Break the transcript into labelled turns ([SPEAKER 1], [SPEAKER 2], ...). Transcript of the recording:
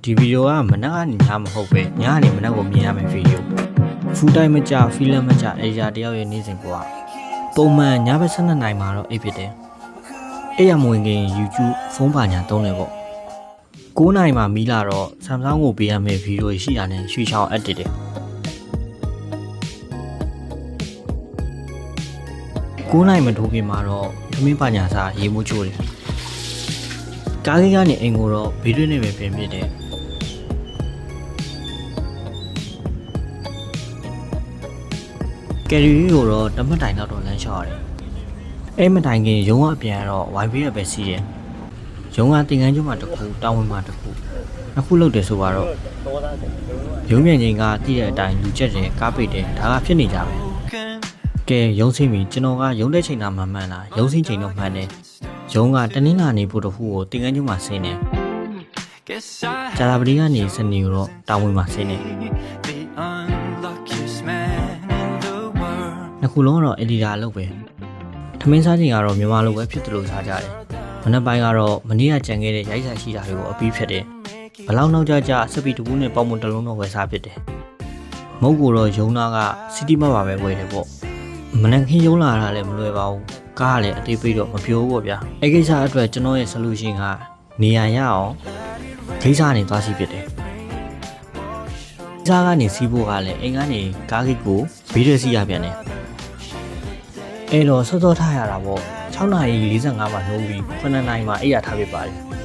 [SPEAKER 1] ဒီဗီဒီယိုကမနက်ကနေညမဟုတ်ပဲညကနေမနက်ကိုမြင်ရမယ့်ဗီဒီယို full time မကြဖီလမ်မကြအေဂျာတယောက်ရဲ့နေ့စဉ်ဘဝပုံမှန်ညဘက်12နာရီမှာတော့အိပ်ဖြစ်တယ်အဲ့ရမဝင်ခင် YouTube ဖုန်းပါညာသုံးတယ်ပေါ့9နာရီမှာမီးလာတော့ Samsung ကိုပေးရမယ့်ဗီဒီယိုရှိတာနဲ့ရွှေချောင်းအပ်တယ်9နာရီမထိုးခင်မှာတော့သမင်းပါညာစာရေမိုးချိုးတယ်ကားကြီးကနေအိမ်ကိုတော့ဗီဒီယိုနဲ့ပဲပြင်ပြတယ်ကယ်ရီကိုတော့တမတ်တိုင်တော့လမ်းလျှောက်ရတယ်အဲ့မတိုင်ခင်ရုံးကအပြန်တော့ Wi-Fi ရပဲစီးတယ်ရုံးကတင်ကန်းကျွန်းမှာတစ်ခုတောင်းဝင်မှာတစ်ခုနှစ်ခုလောက်တယ်ဆိုတော့ရုံးမြန်ချင်းကတည့်တဲ့အတိုင်းလူကျက်တယ်ကားပိတ်တယ်ဒါကဖြစ်နေကြပဲကဲရုံးဆင်းပြီကျွန်တော်ကရုံးတဲ့ချိန်တာမှန်လားရုံးဆင်းချိန်တော့မှန်တယ်ရုံးကတနင်္လာနေ့ဖို့တစ်ခုကိုတင်ကန်းကျွန်းမှာဆင်းတယ်ကြာလာပတိကနေစနေတော့တောင်းဝင်မှာဆင်းတယ်နှစ်ခုလုံးကတော့အက်ဒီတာလုပ်ပဲထမင်းစားချိန်ကတော့မြန်မာလိုပဲဖြစ်တယ်လို့စားကြတယ်မနက်ပိုင်းကတော့မနေ့ကကြံခဲ့တဲ့ရိုက်စားရှိတာတွေကိုအပြီးဖြစ်တယ်ဘလောက်နောက်ကြစပီတူနဲ့ပေါင်မွန်တလုံးတော့ဝယ်စားဖြစ်တယ်မုတ်ကိုတော့ယုံနာကစီတီမတ်ပါပဲဝယ်တယ်ပေါ့မနက်ခင်းယုံလာတာလည်းမလွယ်ပါဘူးကားကလည်းအသေးပေးတော့မပြောဘူးပေါ့ဗျာအဲ့ကိစ္စအတွက်ကျွန်တော်ရဲ့ solution ကနေရာရအောင်ဂိမ်းစားနေသွားစီဖြစ်တယ်စားကနေစီးဖို့ကလည်းအိမ်ကနေကားဂိတ်ကိုဘေးရစီရပြန်တယ်အဲ့တော့စောစောထားရတာပေါ့6:45မှာနှိုးပြီး9:00မှာအိပ်ရထားပြပါတယ်